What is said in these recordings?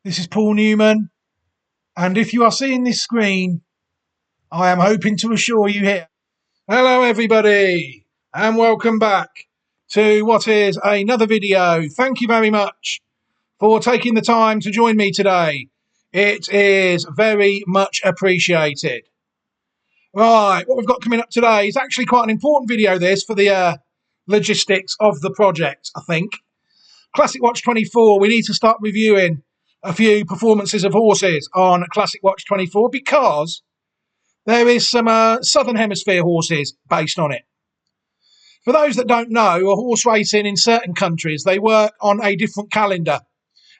This is Paul Newman, and if you are seeing this screen, I am hoping to assure you here. Hello everybody, and welcome back to what is another video. Thank you very much for taking the time to join me today. It is very much appreciated. Right, what we've got coming up today is actually quite an important video, this, for the logistics of the project, I think. Classic Watch 24, we need to start reviewing a few performances of horses on Classic Watch 24 because there is some Southern Hemisphere horses based on it. For those that don't know, a horse racing in certain countries, they work on a different calendar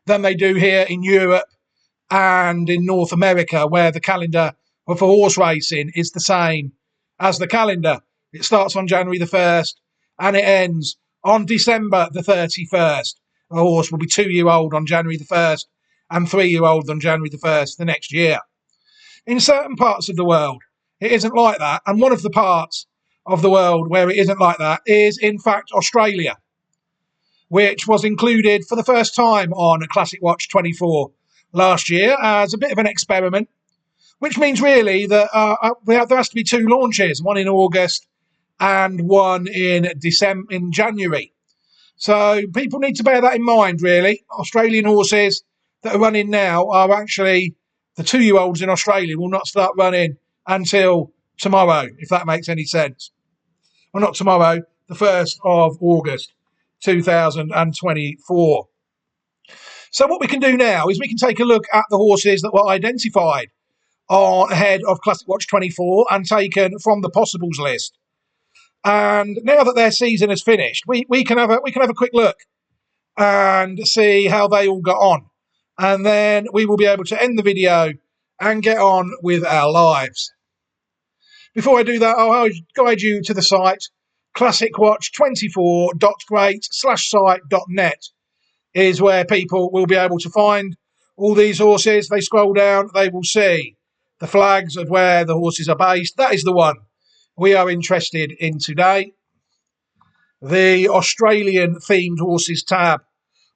than they do here in Europe and in North America, where the calendar for horse racing is the same as the calendar. It starts on January the 1st and it ends on December the 31st. A horse will be 2-year-old on January the 1st and 3-year-old on January the 1st the next year. In certain parts of the world, it isn't like that. And one of the parts of the world where it isn't like that is, in fact, Australia, which was included for the first time on Classic Watch 24 last year as a bit of an experiment, which means really that there has to be 2 launches, one in August and one in January. So people need to bear that in mind, really. Australian horses that are running now are actually, the 2-year-olds in Australia will not start running until tomorrow, if that makes any sense. Well, not tomorrow, the 1st of August 2024. So what we can do now is we can take a look at the horses that were identified ahead of Classic Watch 24 and taken from the possibles list. And now that their season has finished, we can have a quick look and see how they all got on. And then we will be able to end the video and get on with our lives. Before I do that, I'll guide you to the site. classicwatch24.great/site.net is where people will be able to find all these horses. They scroll down, they will see the flags of where the horses are based. That is the one we are interested in today. The Australian themed horses tab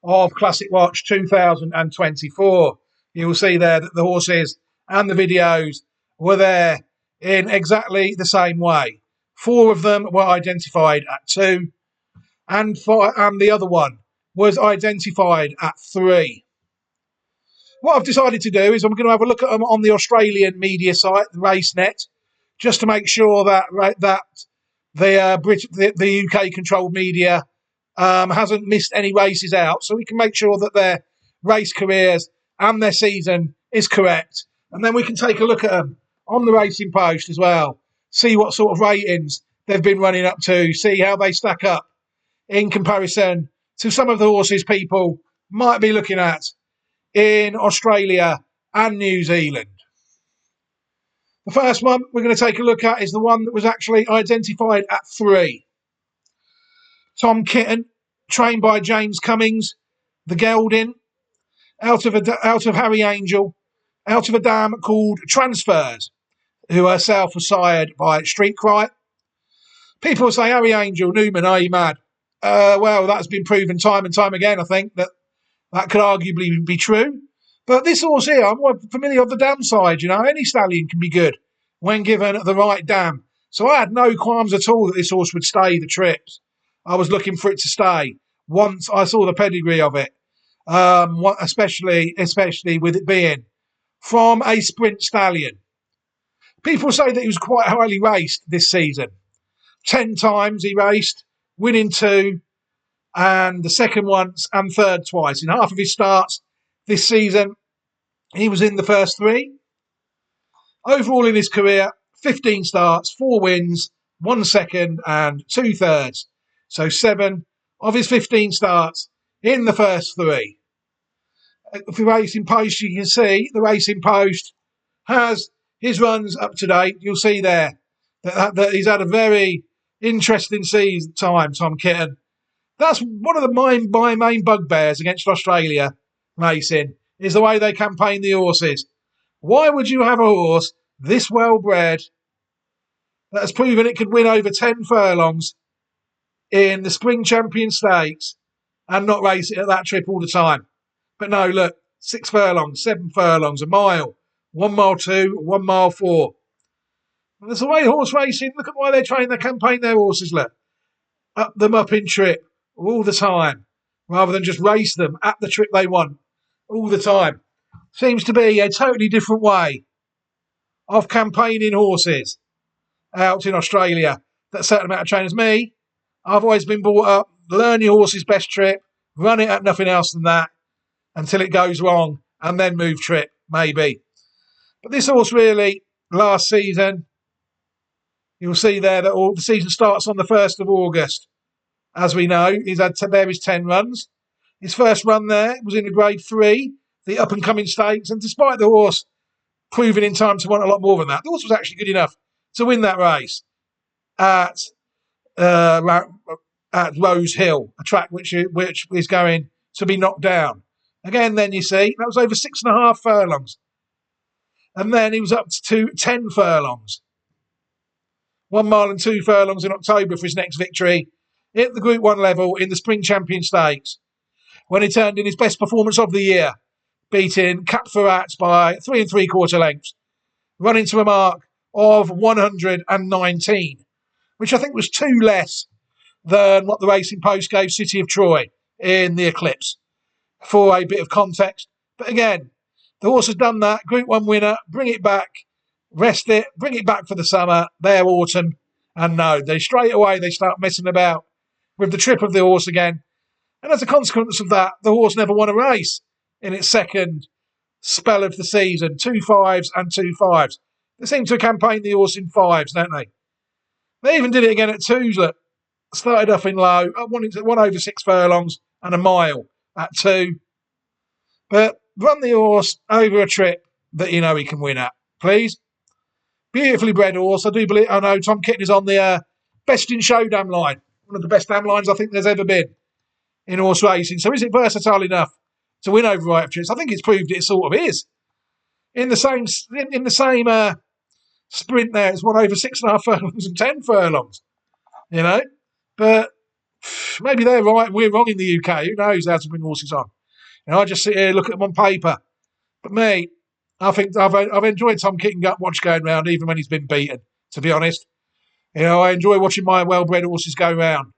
of Classic Watch 2024. You will see there that the horses and the videos were there in exactly the same way. 4 of them were identified at 2 and the other one was identified at 3. What I've decided to do is I'm going to have a look at them on the Australian media site, the RaceNet, just to make sure that the UK-controlled media hasn't missed any races out, so we can make sure that their race careers and their season is correct. And then we can take a look at them on the Racing Post as well, see what sort of ratings they've been running up to, see how they stack up in comparison to some of the horses people might be looking at in Australia and New Zealand. The first one we're going to take a look at is the one that was actually identified at 3. Tom Kitten, trained by James Cummings, the gelding, out of Harry Angel, out of a dam called Transfers, who herself was sired by Street Cry. People say, Harry Angel, Newman, are you mad? Well, that's been proven time and time again, I think, that could arguably be true. But this horse here, I'm more familiar with the dam side, any stallion can be good when given the right dam. So I had no qualms at all that this horse would stay the trips. I was looking for it to stay once I saw the pedigree of it, especially with it being from a sprint stallion. People say that he was quite highly raced this season. 10 times he raced, winning 2, and the second once and third twice. In half of his starts this season, he was in the first 3. Overall in his career, 15 starts, 4 wins, 1 second and 2 thirds. So 7 of his 15 starts in the first 3. For the Racing Post, you can see the Racing Post has his runs up to date. You'll see there that he's had a very interesting season time, Tom Kitten. That's one of my main bugbears against Australia racing, is the way they campaign the horses. Why would you have a horse this well bred that has proven it could win over 10 furlongs in the Spring Champion Stakes and not race it at that trip all the time? But no, look, 6 furlongs, 7 furlongs, a mile, 1 mile 2, 1 mile 4. And there's the way horse racing. Look at why they train their campaign, their horses. Look, up them up in trip all the time, rather than just race them at the trip they want all the time. Seems to be a totally different way of campaigning horses out in Australia. That certain amount of trainers. Me, I've always been brought up, learn your horse's best trip, run it at nothing else than that until it goes wrong, and then move trip, maybe. But this horse really, last season, you'll see there that the season starts on the 1st of August. As we know, there is 10 runs. His first run there was in a Grade 3, the up-and-coming stakes, and despite the horse proving in time to want a lot more than that, the horse was actually good enough to win that race at Rose Hill, a track which is going to be knocked down. Again, then you see, that was over 6.5 furlongs. And then he was up to 10 furlongs. 1 mile and 2 furlongs in October for his next victory at the Group 1 level in the Spring Champion Stakes, when he turned in his best performance of the year, beating Cap Ferrat by 3 3/4 lengths, running to a mark of 119, which I think was 2 less than what the Racing Post gave City of Troy in the Eclipse, for a bit of context. But again, the horse has done that. Group 1 winner, bring it back, rest it, bring it back for the summer, their autumn. And no, straight away they start messing about with the trip of the horse again. And as a consequence of that, the horse never won a race in its second spell of the season. 2 5s and 2 5s. They seem to campaign the horse in 5s, don't they? They even did it again at 2s. Look, started off in low, won over 6 furlongs and a mile at 2. But run the horse over a trip that you know he can win at, please. Beautifully bred horse. I know Tom Kitten is on the best in show dam line. One of the best dam lines I think there's ever been in horse racing. So is it versatile enough to win over Right of Trips? I think it's proved it sort of is. In the same sprint there, it's won over 6.5 furlongs and 10 furlongs. You know? But maybe they're right and we're wrong in the UK. Who knows how to bring horses on? You know, I just sit here, look at them on paper. But me, I think I've enjoyed Tom Kitten gut watch going round, even when he's been beaten, to be honest. You know, I enjoy watching my well-bred horses go round.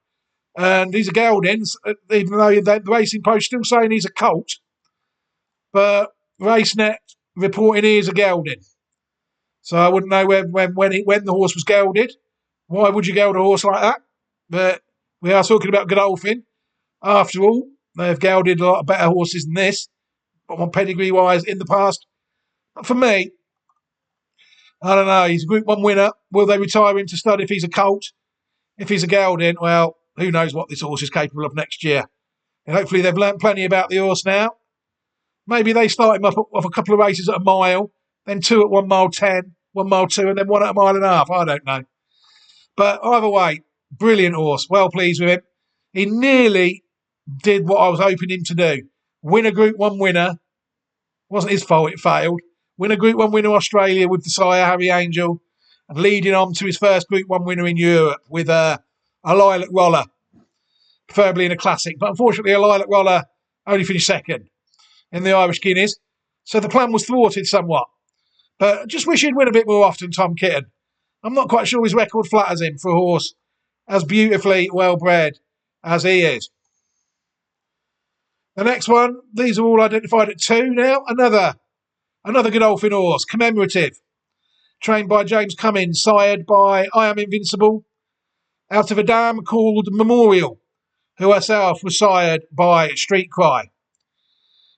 And he's a gelding, even though the Racing Post still saying he's a colt. But RaceNet reporting he is a gelding. So I wouldn't know when the horse was gelded. Why would you geld a horse like that? But we are talking about Godolphin. After all, they've gelded a lot of better horses than this, but one pedigree-wise in the past. But for me, I don't know. He's a Group 1 winner. Will they retire him to stud if he's a colt? If he's a gelding, well, who knows what this horse is capable of next year. And hopefully they've learnt plenty about the horse now. Maybe they start him off a couple of races at a mile, then 2 at 1 mile 10, 1 mile 2, and then 1 at a mile and a half. I don't know. But either way, brilliant horse. Well pleased with him. He nearly did what I was hoping him to do. Win a Group 1 winner. Wasn't his fault it failed. Win a Group 1 winner Australia with the sire, Harry Angel, and leading on to his first Group 1 winner in Europe with a Lilac Roller, preferably in a classic. But unfortunately, a Lilac Roller only finished second in the Irish Guineas. So the plan was thwarted somewhat. But just wish he'd win a bit more often, Tom Kitten. I'm not quite sure his record flatters him for a horse as beautifully well-bred as he is. The next one, these are all identified at 2 now. Another Godolphin horse, Commemorative, trained by James Cummins, sired by I Am Invincible, out of a dam called Memorial, who herself was sired by Street Cry.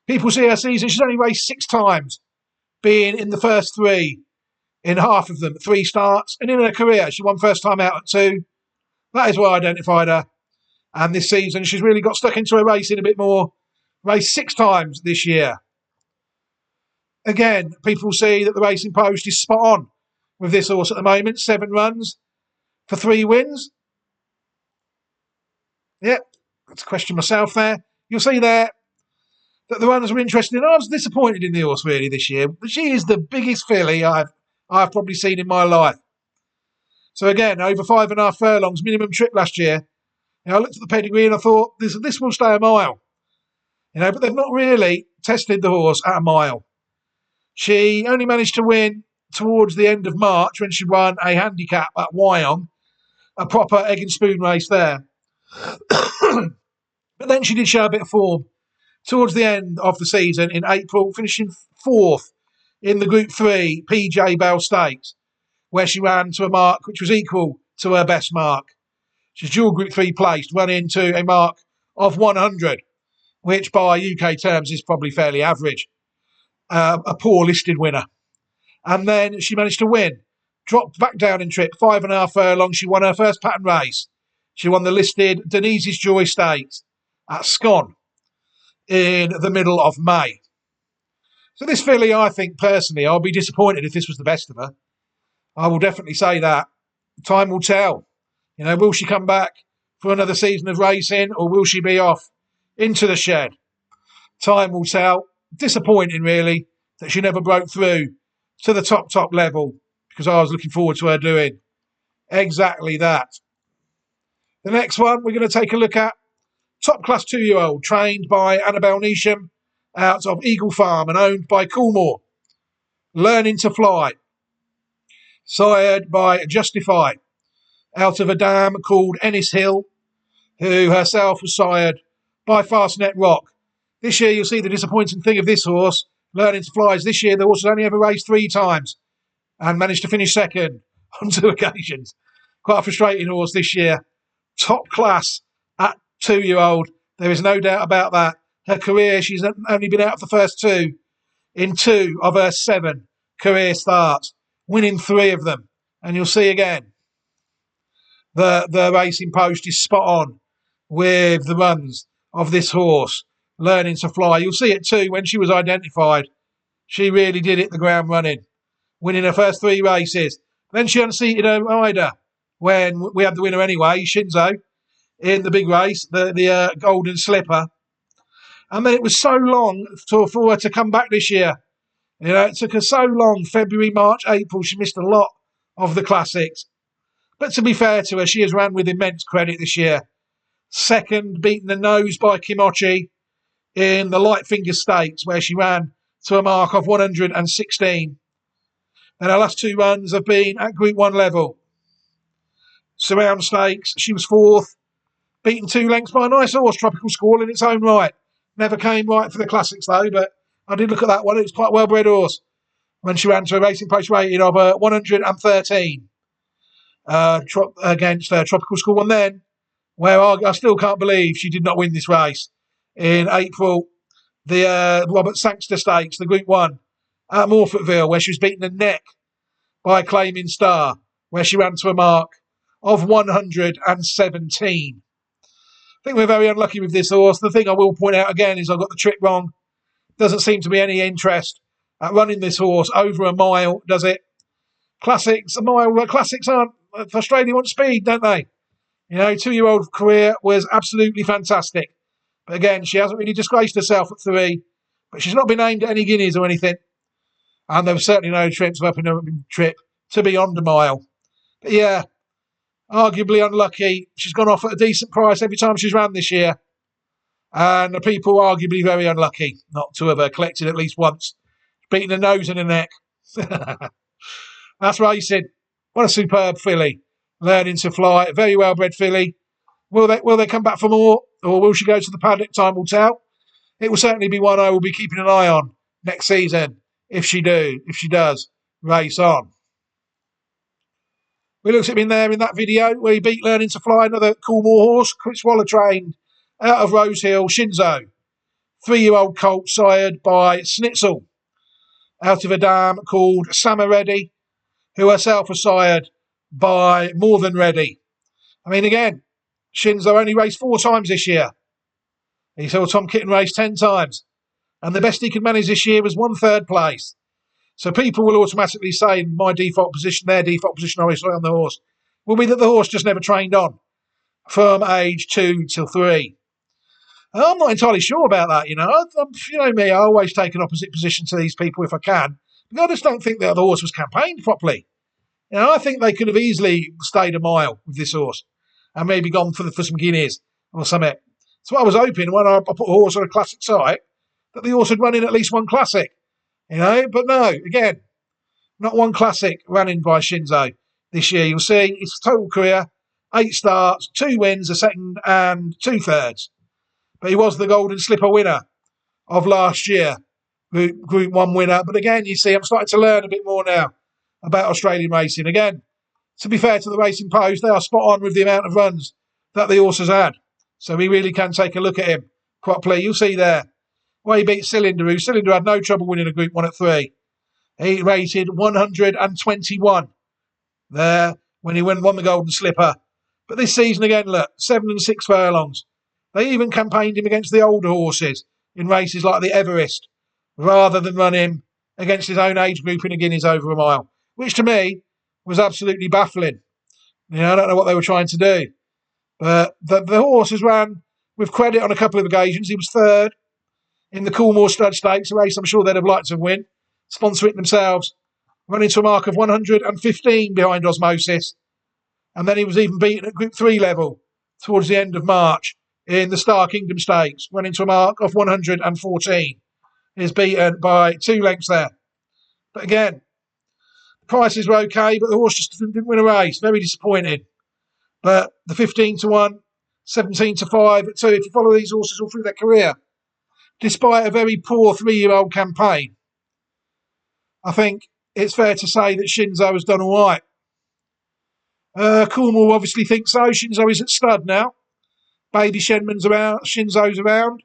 People see her season, she's only raced 6 times, being in the first 3 in half of them, 3 starts, and in her career she won first time out at 2. That is why I identified her. And this season she's really got stuck into her racing a bit more, raced 6 times this year. Again, people see that the Racing Post is spot on with this horse at the moment. 7 runs for 3 wins. Yep, that's a question myself there. You'll see there that the runners were interested in. I was disappointed in the horse really this year. She is the biggest filly I've probably seen in my life. So again, over 5.5 furlongs, minimum trip last year. You know, I looked at the pedigree and I thought, this will stay a mile. But they've not really tested the horse at a mile. She only managed to win towards the end of March when she won a handicap at Wyong, a proper egg and spoon race there. But then she did show a bit of form towards the end of the season in April, finishing 4th in the Group 3 PJ Bell Stakes, where she ran to a mark which was equal to her best mark. She's dual Group 3 placed, run into a mark of 100, which by UK terms is probably fairly average. A poor listed winner. And then she managed to win. Dropped back down in trip, 5.5 furlongs. She won her first pattern race. She won the listed Denise's Joy Stakes at Scone in the middle of May. So this filly, I think personally, I'll be disappointed if this was the best of her. I will definitely say that. Time will tell. Will she come back for another season of racing, or will she be off into the shed? Time will tell. Disappointing, really, that she never broke through to the top level, because I was looking forward to her doing exactly that. The next one we're going to take a look at, top class 2-year-old, trained by Annabelle Neesham out of Eagle Farm and owned by Coolmore. Learning to Fly, sired by Justify, out of a dam called Ennis Hill, who herself was sired by Fastnet Rock. This year, you'll see the disappointing thing of this horse, Learning to Fly, is this year the horse has only ever raced 3 times and managed to finish second on 2 occasions. Quite a frustrating horse this year. Top class at 2-year-old. There is no doubt about that. Her career, she's only been out of the first 2 in 2 of her 7 career starts, winning 3 of them. And you'll see again, the racing post is spot on with the runs of this horse, Learning to Fly. You'll see it too when she was identified. She really did hit the ground running, winning her first 3 races. Then she unseated her rider when we had the winner anyway, Shinzo, in the big race, the Golden Slipper. And then it was so long for her to come back this year. It took her so long, February, March, April. She missed a lot of the classics. But to be fair to her, she has ran with immense credit this year. Second, beaten the nose by Kimochi in the Lightfinger Stakes, where she ran to a mark of 116. And her last 2 runs have been at Group 1 level. Surround Stakes, she was 4th, beaten 2 lengths by a nice horse, Tropical Squall in its own right. Never came right for the classics though, but I did look at that one. It was quite a well-bred horse when she ran to a racing post rating of 113 against Tropical Squall. And then, where I still can't believe she did not win this race, in April, the Robert Sangster Stakes, the Group 1 at Morfettville, where she was beaten the neck by Claiming Star, where she ran to a mark of 117. I think we're very unlucky with this horse. The thing I will point out again is I got the trick wrong. Doesn't seem to be any interest at running this horse over a mile, does it? Classics, a mile. Classics aren't for Australia want speed, don't they? 2-year-old career was absolutely fantastic. But again, she hasn't really disgraced herself at 3. But she's not been aimed at any guineas or anything. And there was certainly no trips of up and down trip to beyond a mile. But yeah, arguably unlucky. She's gone off at a decent price every time she's ran this year. And the people are arguably very unlucky not to have collected at least once. Beating the nose and the neck. That's racing. What a superb filly. Learning to Fly. A very well-bred filly. Will they come back for more? Or will she go to the paddock? Time will tell. It will certainly be one I will be keeping an eye on next season if she does race on. We looked at him there in that video where he beat Learning to Fly, another Coolmore horse, Chris Waller trained out of Rose Hill, Shinzo. 3-year-old colt sired by Snitzel out of a dam called Samaredi, who herself was sired by More Than Ready. I mean, again, Shinzo only raced 4 times this year. He saw Tom Kitten race 10 times. And the best he could manage this year was 1 3rd place. So people will automatically say my default position, their default position, obviously, on the horse, will be that the horse just never trained on from age 2 till 3. And I'm not entirely sure about that, You know me, I always take an opposite position to these people if I can. But I just don't think that the horse was campaigned properly. I think they could have easily stayed a mile with this horse and maybe gone for some guineas or something So I was hoping when I put a horse on a classic site that the horse would run in at least one classic, But no, again, not one classic run in by Shinzo this year. You'll see his total career, 8 starts, 2 wins, a second and 2 thirds. But he was the Golden Slipper winner of last year, Group 1 winner. But again, you see, I'm starting to learn a bit more now about Australian racing. Again, to be fair to the Racing Post, they are spot on with the amount of runs that the horse has had. So we really can take a look at him properly. You'll see there where he beat Cylinder, who Cylinder had no trouble winning a Group 1 at 3. He rated 121 there when he won the Golden Slipper. But this season again, look, 7 and 6 furlongs. They even campaigned him against the older horses in races like the Everest, rather than run him against his own age group in a Guineas over a mile, which to me was absolutely baffling. I don't know what they were trying to do. But the horse has ran with credit on a couple of occasions. He was third in the Coolmore Stud Stakes, a race I'm sure they'd have liked to win. Sponsor it themselves, running to a mark of 115 behind Osmosis. And then he was even beaten at Group 3 level towards the end of March in the Star Kingdom Stakes, running to a mark of 114. He's beaten by 2 lengths there. But again, the prices were okay, but the horse just didn't win a race. Very disappointing. But the 15 to 1, 17 to 5 at 2, if you follow these horses all through their career, despite a very poor 3-year-old campaign, I think it's fair to say that Shinzo has done all right. Coolmore obviously thinks so. Shinzo is at stud now. Baby Shenman's around. Shinzo's around.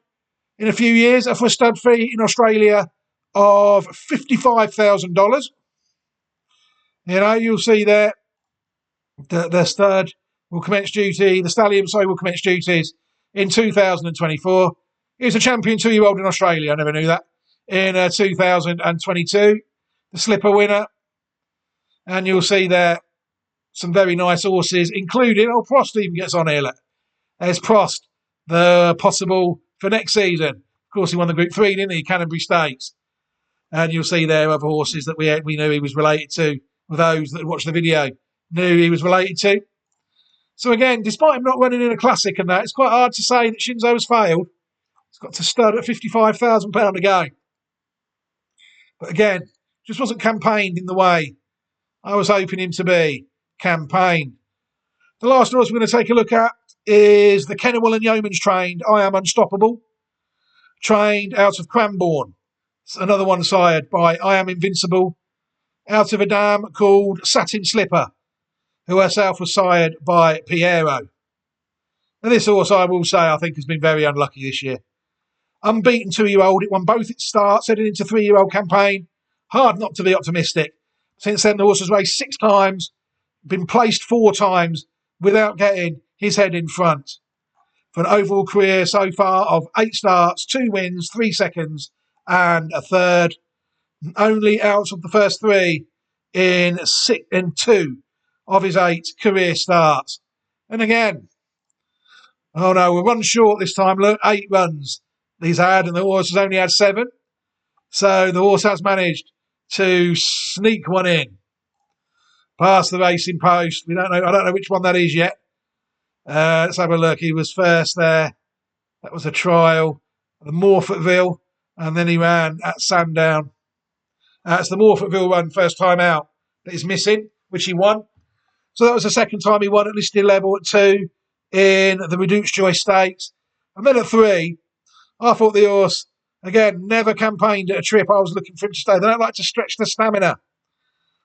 In a few years, for a stud fee in Australia of $55,000. You'll see there the stud will commence duty. The stallion, will commence duties in 2024. He was a champion 2-year-old in Australia. I never knew that. In 2022, the slipper winner. And you'll see there some very nice horses, including, Prost even gets on here. Look. There's Prost, the possible for next season. Of course, he won the Group 3, didn't he? Canterbury Stakes. And you'll see there other horses that we knew he was related to, with those that watched the video knew he was related to. So again, despite him not running in a classic and that, it's quite hard to say that Shinzo has failed. He's got to stud at £55,000 a go. But again, just wasn't campaigned in the way I was hoping him to be campaigned. The last horse we're going to take a look at is the Kennewell and Yeoman's trained I Am Unstoppable, trained out of Cranbourne. It's another one sired by I Am Invincible, out of a dam called Satin Slipper, who herself was sired by Piero. Now this horse, I will say, I think has been very unlucky this year. Unbeaten 2-year-old, it won both its starts, heading into 3-year-old campaign. Hard not to be optimistic. Since then, the horse has raced 6 times, been placed 4 times without getting his head in front. For an overall career so far of 8 starts, 2 wins, 3 seconds, and a third. Only out of the first 3 in 2 of his 8 career starts. And again, oh no, we're run short this time. Look, 8 runs he's had, and the horse has only had 7. So the horse has managed to sneak one in past the Racing Post. I don't know which one that is yet. Let's have a look. He was first there. That was a trial. The Morfortville, and then he ran at Sandown. It's the Morfortville run, first time out, that is missing, which he won. So that was the second time he won at listed level at 2 in the Reduced Choice Stakes. And then at 3, I thought the horse, again, never campaigned at a trip. I was looking for him to stay. They don't like to stretch the stamina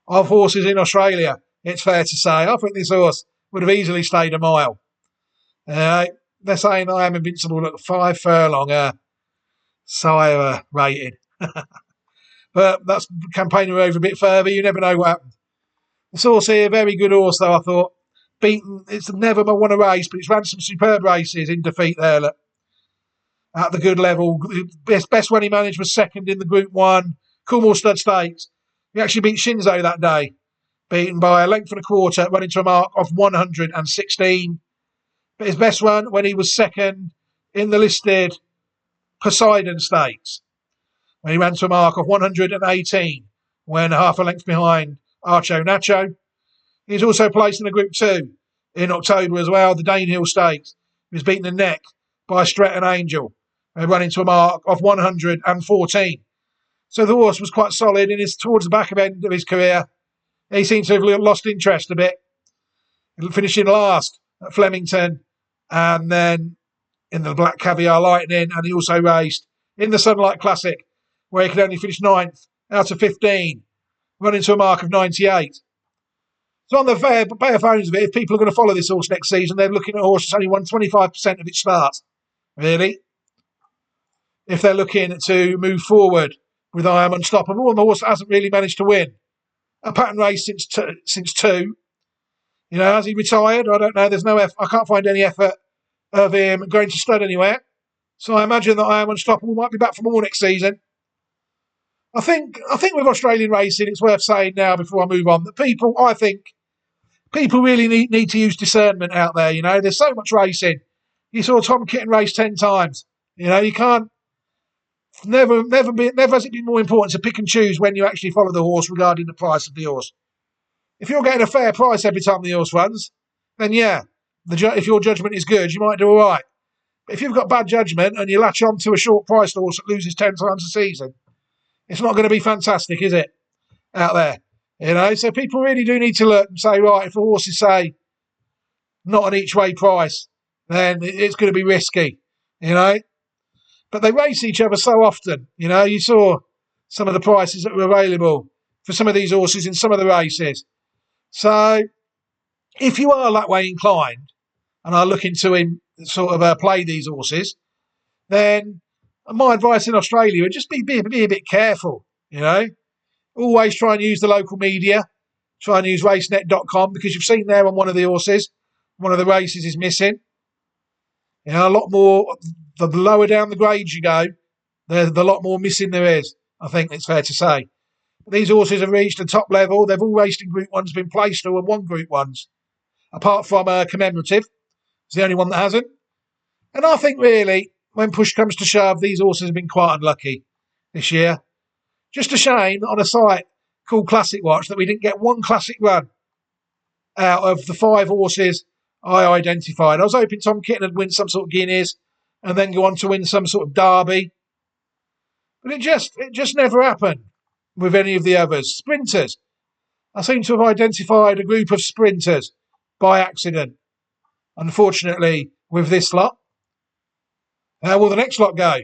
of horses in Australia, it's fair to say. I think this horse would have easily stayed a mile. They're saying I Am Invincible at 5 furlong sire rated. But that's campaigning over a bit further. You never know what happened. This horse here, very good horse though, I thought. Beaten, it's never won a race, but it's ran some superb races in defeat there. Look. At the good level. Best one he managed was second in the Group 1 Coolmore Stud Stakes. He actually beat Shinzo that day, beaten by a length and a quarter, running to a mark of 116. But his best run when he was second in the listed Poseidon Stakes, when he ran to a mark of 118, when half a length behind Archo Nacho. He's also placed in the Group 2 in October as well, the Danehill Stakes. He was beaten the neck by Stretton Angel. They run into a mark of 114. So the horse was quite solid and is towards the back end of his career. He seems to have lost interest a bit, finishing last at Flemington and then in the Black Caviar Lightning, and he also raced in the Sunlight Classic where he could only finish 9th out of 15, running to a mark of 98. So on the bare bones of it, if people are going to follow this horse next season, they're looking at a horse that's only won 25% of its start, really. If they're looking to move forward with I Am Unstoppable, and the horse hasn't really managed to win a pattern race since two. You know, has he retired? I don't know. There's no I can't find any effort of him going to stud anywhere. So I imagine that I Am Unstoppable might be back for more next season. I think with Australian racing, it's worth saying now before I move on that people really need to use discernment out there. You know, there's so much racing. You saw Tom Kitten race 10 times. You know, you can't. Never has it been more important to pick and choose when you actually follow the horse regarding the price of the horse. If you're getting a fair price every time the horse runs, then yeah, if your judgment is good, you might do all right. But if you've got bad judgment and you latch on to a short-priced horse that loses 10 times a season, it's not going to be fantastic, is it, out there? You know, so people really do need to look and say, right, if a horse is, say, not an each-way price, then it's going to be risky, you know. But they race each other so often, you know. You saw some of the prices that were available for some of these horses in some of the races. So if you are that way inclined and are looking to sort of play these horses, then my advice in Australia would just be a bit careful, you know. Always try and use the local media. Try and use racenet.com because you've seen there on one of the horses, one of the races is missing. You know, a lot more, the lower down the grades you go, there's a lot more missing there is, I think it's fair to say. These horses have reached the top level. They've all raced in Group 1s, been placed to and won Group 1s. Apart from Commemorative. It's the only one that hasn't. And I think really, when push comes to shove, these horses have been quite unlucky this year. Just a shame that on a site called Classic Watch that we didn't get one classic run out of the 5 horses I identified. I was hoping Tom Kitten would win some sort of Guineas and then go on to win some sort of Derby. But it just never happened with any of the others. Sprinters. I seem to have identified a group of sprinters by accident, unfortunately, with this lot. How will the next lot go?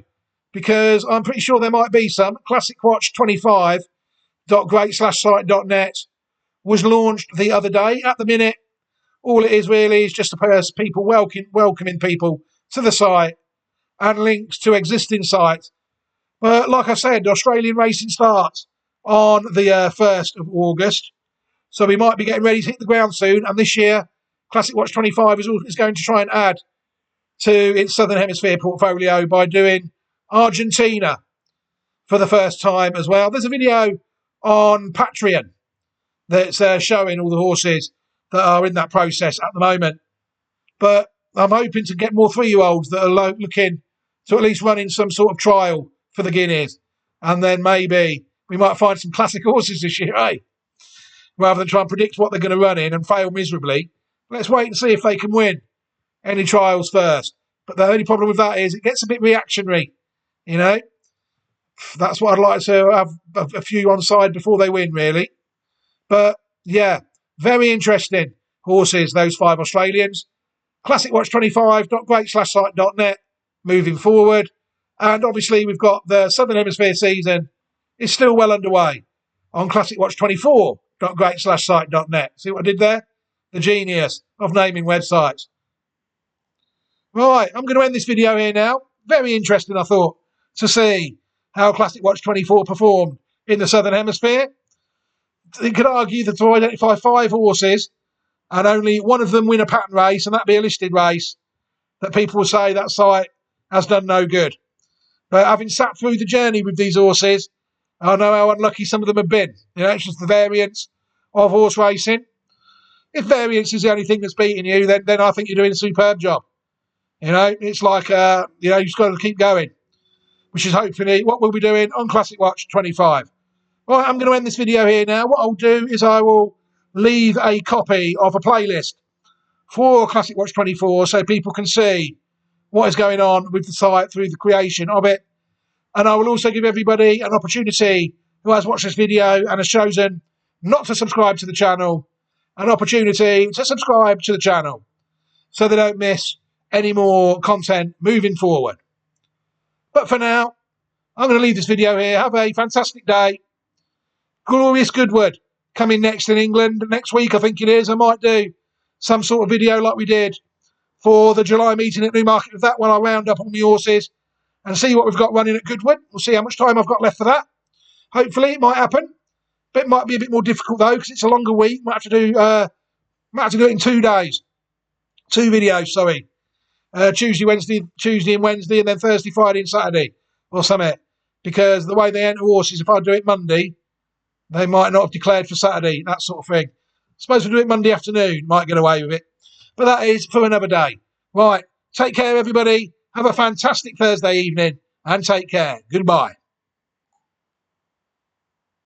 Because I'm pretty sure there might be some. ClassicWatch25.great/site.net was launched the other day. At the minute, all it is really is just people welcoming people to the site and links to existing sites. But like I said, Australian racing starts on the 1st of August. So we might be getting ready to hit the ground soon. And this year, Classic Watch 25 is going to try and add to its Southern Hemisphere portfolio by doing Argentina for the first time as well. There's a video on Patreon that's showing all the horses that are in that process at the moment. But I'm hoping to get more 3-year-olds that are looking to at least run in some sort of trial for the Guineas. And then maybe we might find some classic horses this year, eh? Rather than try and predict what they're going to run in and fail miserably. Let's wait and see if they can win any trials first. But the only problem with that is it gets a bit reactionary, you know. That's what I'd like to have a few on side before they win, really. But, yeah, very interesting horses, those 5 Australians. ClassicWatch25.great/site.net moving forward. And obviously we've got the Southern Hemisphere season is still well underway on ClassicWatch24.great/site.net. See what I did there? The genius of naming websites. Right, I'm going to end this video here now. Very interesting, I thought, to see how Classic Watch 24 performed in the Southern Hemisphere. You could argue that to identify 5 horses and only one of them win a pattern race, and that be a listed race, that people will say that site has done no good. But having sat through the journey with these horses, I know how unlucky some of them have been. You know, it's just the variance of horse racing. If variance is the only thing that's beating you, then I think you're doing a superb job. You know, it's like, you've just got to keep going, which is hopefully what we'll be doing on Classic Watch 25. Right, I'm going to end this video here now. What I'll do is I will leave a copy of a playlist for Classic Watch 24 so people can see what is going on with the site through the creation of it. And I will also give everybody an opportunity who has watched this video and has chosen not to subscribe to the channel, an opportunity to subscribe to the channel so they don't miss any more content moving forward. But for now, I'm going to leave this video here. Have a fantastic day. Glorious Goodwood coming next in England. Next week, I think it is. I might do some sort of video like we did for the July meeting at Newmarket. With that one, I'll round up all the horses and see what we've got running at Goodwood. We'll see how much time I've got left for that. Hopefully, it might happen. But it might be a bit more difficult, though, because it's a longer week. Might have to do it in 2 days. 2 videos, sorry. Tuesday and Wednesday, and then Thursday, Friday and Saturday or something. Because the way they enter horses, if I do it Monday, they might not have declared for Saturday, that sort of thing. Suppose we do it Monday afternoon, might get away with it. But that is for another day. Right, take care, everybody. Have a fantastic Thursday evening, and take care. Goodbye.